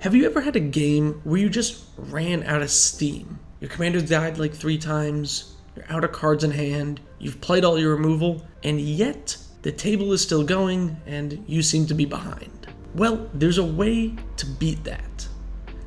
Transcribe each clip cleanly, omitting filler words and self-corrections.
Have you ever had a game where you just ran out of steam? Your commander died like 3 times, you're out of cards in hand, you've played all your removal, and yet the table is still going and you seem to be behind. Well, there's a way to beat that.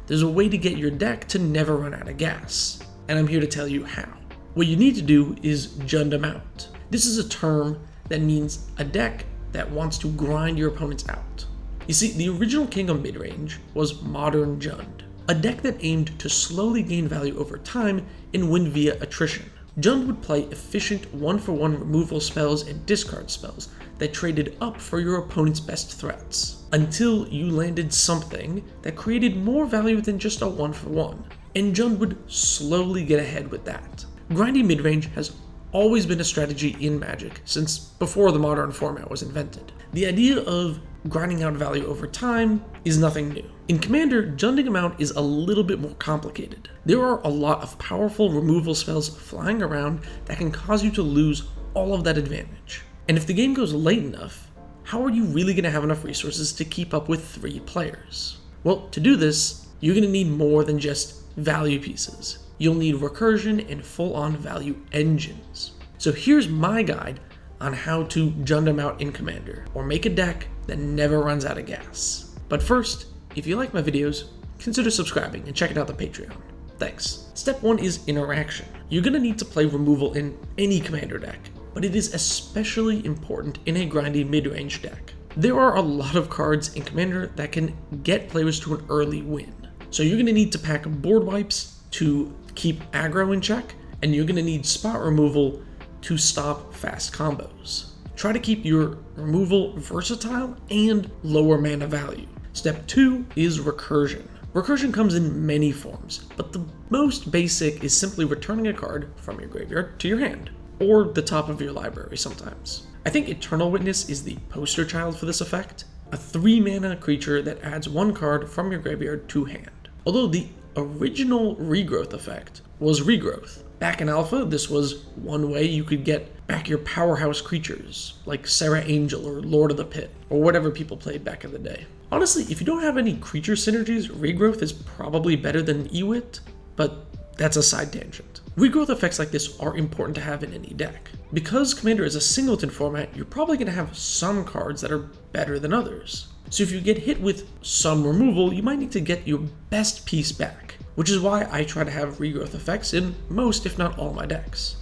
There's a way to get your deck to never run out of gas, and I'm here to tell you how. What you need to do is Junding out. This is a term that means a deck that wants to grind your opponents out. You see, the original king of midrange was Modern Jund, a deck that aimed to slowly gain value over time and win via attrition. Jund would play efficient 1-for-1 removal spells and discard spells that traded up for your opponent's best threats, until you landed something that created more value than just a 1-for-1, and Jund would slowly get ahead with that. Grindy midrange has always been a strategy in Magic since before the modern format was invented. The idea of grinding out value over time is nothing new. In Commander, Junding amount is a little bit more complicated. There are a lot of powerful removal spells flying around that can cause you to lose all of that advantage. And if the game goes late enough, how are you really going to have enough resources to keep up with 3 players? Well, to do this, you're going to need more than just value pieces. You'll need recursion and full-on value engines. So here's my guide on how to Jund out in Commander, or make a deck that never runs out of gas. But first, if you like my videos, consider subscribing and checking out the Patreon. Thanks. Step 1 is interaction. You're going to need to play removal in any Commander deck, but it is especially important in a grindy midrange deck. There are a lot of cards in Commander that can get players to an early win. So you're going to need to pack board wipes to keep aggro in check, and you're going to need spot removal to stop fast combos. Try to keep your removal versatile and lower mana value. Step 2 is recursion. Recursion comes in many forms, but the most basic is simply returning a card from your graveyard to your hand, or the top of your library sometimes. I think Eternal Witness is the poster child for this effect, a 3-mana creature that adds 1 card from your graveyard to hand. Although the original regrowth effect was regrowth. Back in Alpha, this was one way you could get back your powerhouse creatures, like Serra Angel or Lord of the Pit, or whatever people played back in the day. Honestly, if you don't have any creature synergies, regrowth is probably better than Ewit, but that's a side tangent. Regrowth effects like this are important to have in any deck. Because Commander is a singleton format, you're probably going to have some cards that are better than others. So if you get hit with some removal, you might need to get your best piece back, which is why I try to have regrowth effects in most, if not all, my decks.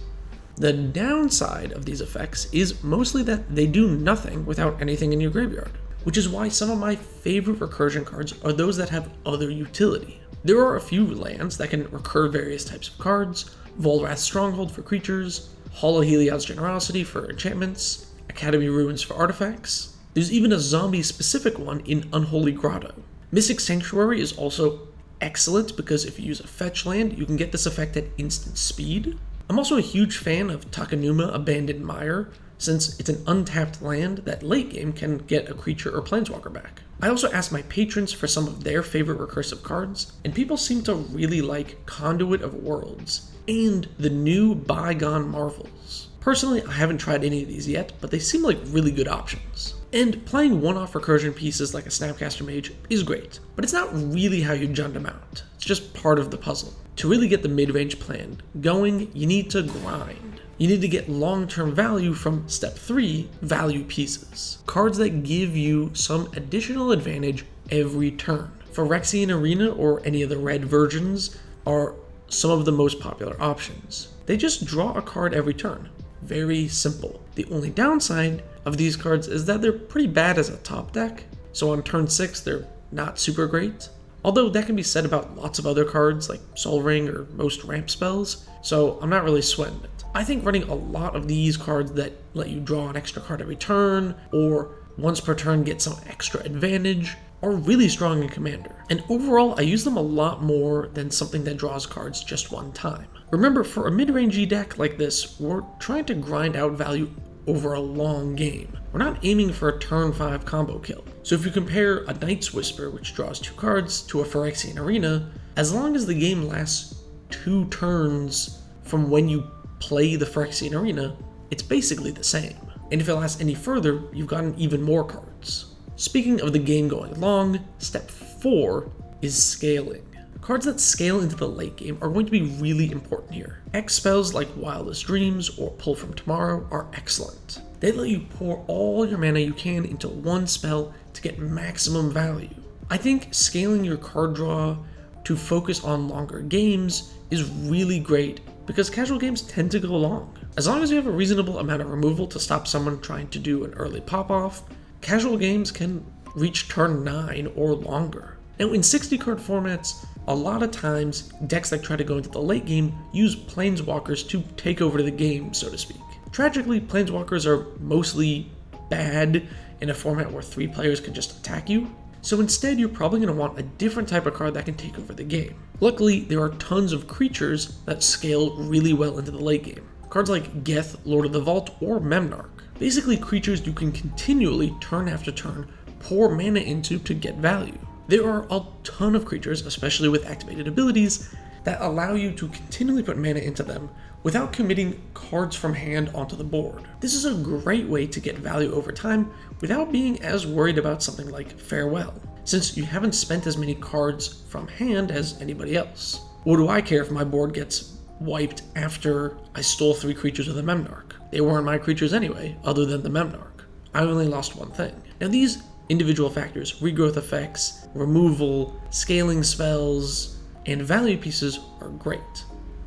The downside of these effects is mostly that they do nothing without anything in your graveyard, which is why some of my favorite recursion cards are those that have other utility. There are a few lands that can recur various types of cards: Volrath's Stronghold for creatures, Hall of Heliod's Generosity for enchantments, Academy Ruins for artifacts. There's even a zombie-specific one in Unholy Grotto. Mystic Sanctuary is also excellent because if you use a fetch land, you can get this effect at instant speed. I'm also a huge fan of Takenuma Abandoned Mire, since it's an untapped land that late game can get a creature or planeswalker back. I also asked my patrons for some of their favorite recursive cards, and people seem to really like Conduit of Worlds and the new Bygone Marvels. Personally, I haven't tried any of these yet, but they seem like really good options. And playing one-off recursion pieces like a Snapcaster Mage is great, but it's not really how you Jund out. It's just part of the puzzle. To really get the mid-range plan going, you need to grind. You need to get long-term value from step 3, value pieces. Cards that give you some additional advantage every turn. Phyrexian Arena or any of the red versions are some of the most popular options. They just draw a card every turn. Very simple. The only downside of these cards is that they're pretty bad as a top deck, so on turn 6 they're not super great. Although that can be said about lots of other cards like Sol Ring or most ramp spells, so I'm not really sweating it. I think running a lot of these cards that let you draw an extra card every turn, or once per turn get some extra advantage, are really strong in Commander. And overall, I use them a lot more than something that draws cards just one time. Remember, for a mid-rangey deck like this, we're trying to grind out value over a long game. We're not aiming for a turn 5 combo kill. So if you compare a Night's Whisper, which draws 2 cards, to a Phyrexian Arena, as long as the game lasts 2 turns from when you play the Phyrexian Arena, it's basically the same. And if it lasts any further, you've gotten even more cards. Speaking of the game going long, step 4 is scaling. Cards that scale into the late game are going to be really important here. X spells like Wildest Dreams or Pull from Tomorrow are excellent. They let you pour all your mana you can into one spell to get maximum value. I think scaling your card draw to focus on longer games is really great because casual games tend to go long. As long as you have a reasonable amount of removal to stop someone trying to do an early pop-off, casual games can reach turn 9 or longer. Now in 60 card formats, a lot of times decks that try to go into the late game use Planeswalkers to take over the game, so to speak. Tragically, Planeswalkers are mostly bad in a format where 3 players can just attack you, so instead you're probably going to want a different type of card that can take over the game. Luckily, there are tons of creatures that scale really well into the late game. Cards like Geth, Lord of the Vault, or Memnarch. Basically creatures you can continually, turn after turn, pour mana into to get value. There are a ton of creatures, especially with activated abilities, that allow you to continually put mana into them without committing cards from hand onto the board. This is a great way to get value over time without being as worried about something like Farewell, since you haven't spent as many cards from hand as anybody else. What do I care if my board gets wiped after I stole 3 creatures with a Memnarch? They weren't my creatures anyway, other than the Memnarch. I only lost one thing. Now these individual factors, regrowth effects, removal, scaling spells, and value pieces are great.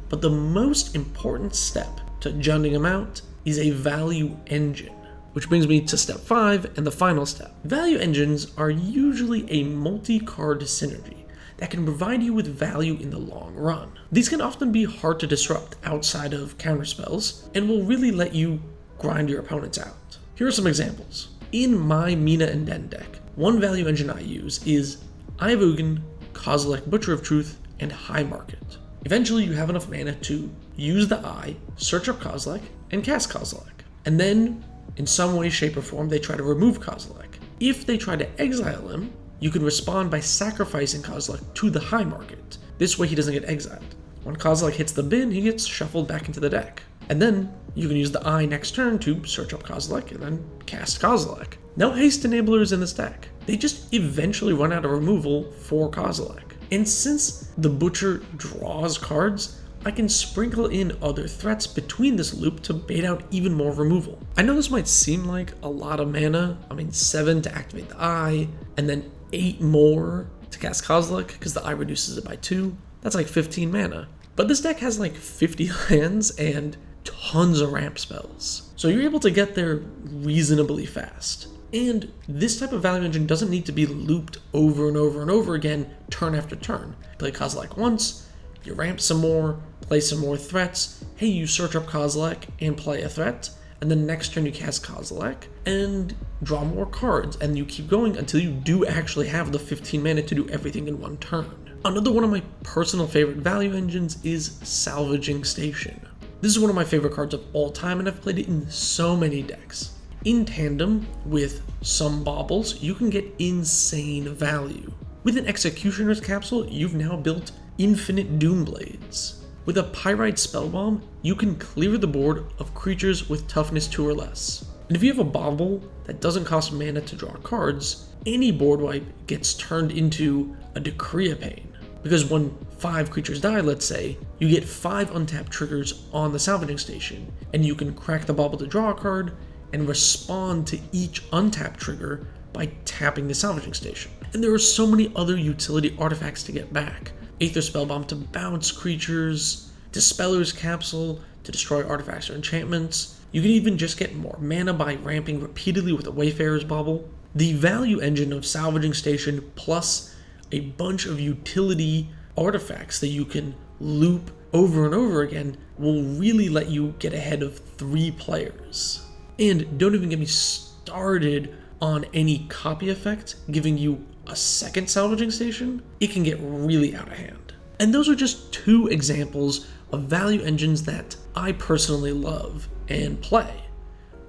But the most important step to Junding them out is a value engine. Which brings me to step 5 and the final step. Value engines are usually a multi-card synergy that can provide you with value in the long run. These can often be hard to disrupt outside of counterspells and will really let you grind your opponents out. Here are some examples. In my Mina and Den deck, one value engine I use is Eye of Ugin, Kozilek, Butcher of Truth, and High Market. Eventually you have enough mana to use the Eye, search up Kozilek, and cast Kozilek. And then, in some way, shape, or form, they try to remove Kozilek. If they try to exile him, you can respond by sacrificing Kozilek to the High Market. This way he doesn't get exiled. When Kozilek hits the bin, he gets shuffled back into the deck. And then you can use the Eye next turn to search up Kozilek and then cast Kozilek. No haste enablers in this deck. They just eventually run out of removal for Kozilek. And since the Butcher draws cards, I can sprinkle in other threats between this loop to bait out even more removal. I know this might seem like a lot of mana. 7 to activate the Eye, and then 8 more to cast Kozilek because the Eye reduces it by 2. That's like 15 mana. But this deck has like 50 lands and tons of ramp spells. So you're able to get there reasonably fast. And this type of value engine doesn't need to be looped over and over and over again, turn after turn. Play Kozilek once, you ramp some more, play some more threats, hey, you search up Kozilek and play a threat, and then next turn you cast Kozilek and draw more cards, and you keep going until you do actually have the 15 mana to do everything in one turn. Another one of my personal favorite value engines is Salvaging Station. This is one of my favorite cards of all time, and I've played it in so many decks. In tandem with some baubles, you can get insane value. With an Executioner's Capsule, you've now built infinite Doomblades. With a Pyrite Spellbomb, you can clear the board of creatures with toughness 2 or less. And if you have a bauble that doesn't cost mana to draw cards, any board wipe gets turned into a Decree of Pain. Because when 5 creatures die, let's say, you get 5 untapped triggers on the Salvaging Station, and you can crack the bauble to draw a card, and respond to each untapped trigger by tapping the Salvaging Station. And there are so many other utility artifacts to get back. Aether Spellbomb to bounce creatures, Dispeller's Capsule to destroy artifacts or enchantments. You can even just get more mana by ramping repeatedly with a Wayfarer's Bauble. The value engine of Salvaging Station plus a bunch of utility artifacts that you can loop over and over again will really let you get ahead of 3 players. And don't even get me started on any copy effect giving you a second Salvaging Station. It can get really out of hand. And those are just 2 examples of value engines that I personally love and play.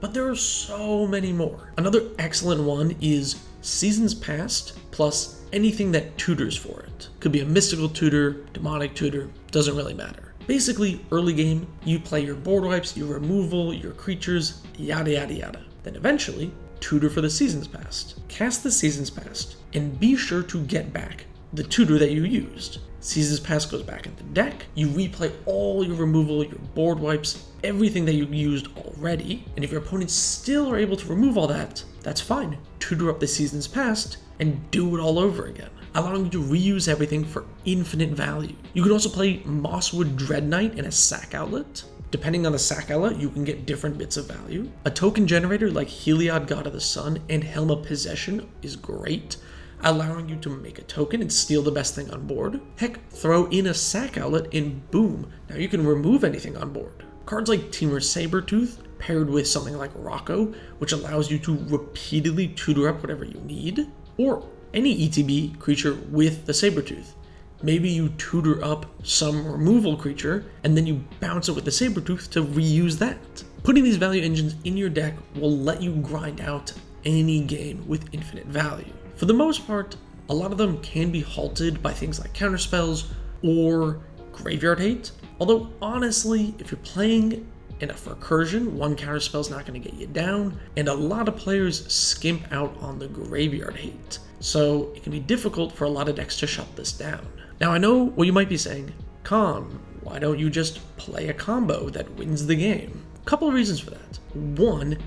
But there are so many more. Another excellent one is Seasons Past plus anything that tutors for it. Could be a mystical tutor, demonic tutor, doesn't really matter. Basically, early game, you play your board wipes, your removal, your creatures, yada yada yada. Then eventually, tutor for the Seasons Past. Cast the Seasons Past, and be sure to get back the tutor that you used. Season's Pass goes back into the deck, you replay all your removal, your board wipes, everything that you used already, and if your opponents still are able to remove all that, that's fine. Tutor up the Season's Past and do it all over again, allowing you to reuse everything for infinite value. You can also play Mosswood Dread Knight in a sack outlet. Depending on the sack outlet, you can get different bits of value. A token generator like Heliod God of the Sun and Helm of Possession is great, allowing you to make a token and steal the best thing on board. Heck, throw in a sack outlet and boom, now you can remove anything on board. Cards like Temur Sabertooth paired with something like Rocco, which allows you to repeatedly tutor up whatever you need, or any ETB creature with the Sabertooth. Maybe you tutor up some removal creature, and then you bounce it with the Sabertooth to reuse that. Putting these value engines in your deck will let you grind out any game with infinite value. For the most part, a lot of them can be halted by things like counterspells or graveyard hate, although honestly, if you're playing enough Recursion, one counterspell is not going to get you down, and a lot of players skimp out on the graveyard hate, so it can be difficult for a lot of decks to shut this down. Now I know what you might be saying, Con, why don't you just play a combo that wins the game? Couple of reasons for that. One,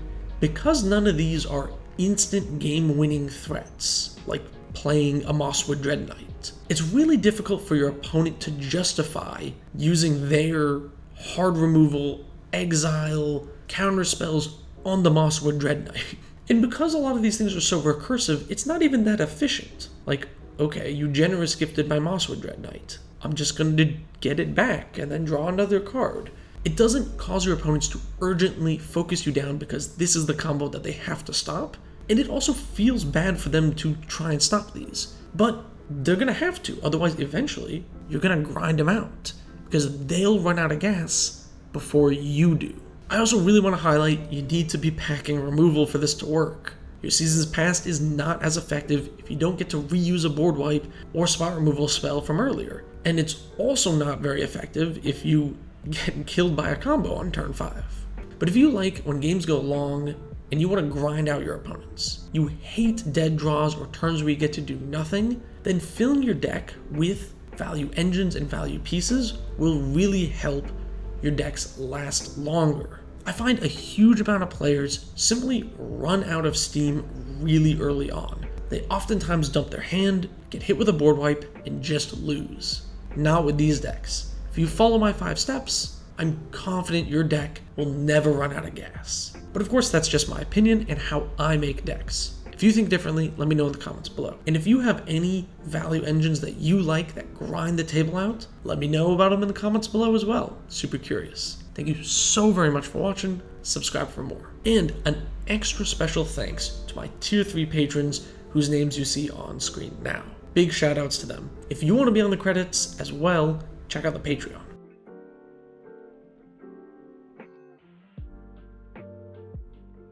because none of these are instant game-winning threats, like playing a Mosswood Dread Knight. It's really difficult for your opponent to justify using their hard removal, exile, counterspells on the Mosswood Dread Knight. And because a lot of these things are so recursive, it's not even that efficient. Like, okay, you generous gifted my Mosswood Dread Knight. I'm just going to get it back and then draw another card. It doesn't cause your opponents to urgently focus you down because this is the combo that they have to stop. And it also feels bad for them to try and stop these. But they're going to have to, otherwise eventually you're going to grind them out because they'll run out of gas before you do. I also really want to highlight you need to be packing removal for this to work. Your Season's Past is not as effective if you don't get to reuse a board wipe or spot removal spell from earlier. And it's also not very effective if you get killed by a combo on turn 5. But if you like when games go long and you want to grind out your opponents, you hate dead draws or turns where you get to do nothing, then filling your deck with value engines and value pieces will really help your decks last longer. I find a huge amount of players simply run out of steam really early on. They oftentimes dump their hand, get hit with a board wipe, and just lose. Not with these decks. If you follow my 5 steps, I'm confident your deck will never run out of gas. But of course, that's just my opinion and how I make decks. If you think differently, let me know in the comments below. And if you have any value engines that you like that grind the table out, let me know about them in the comments below as well. Super curious. Thank you so very much for watching. Subscribe for more. And an extra special thanks to my tier 3 patrons whose names you see on screen now. Big shout outs to them. If you want to be on the credits as well, check out the Patreon.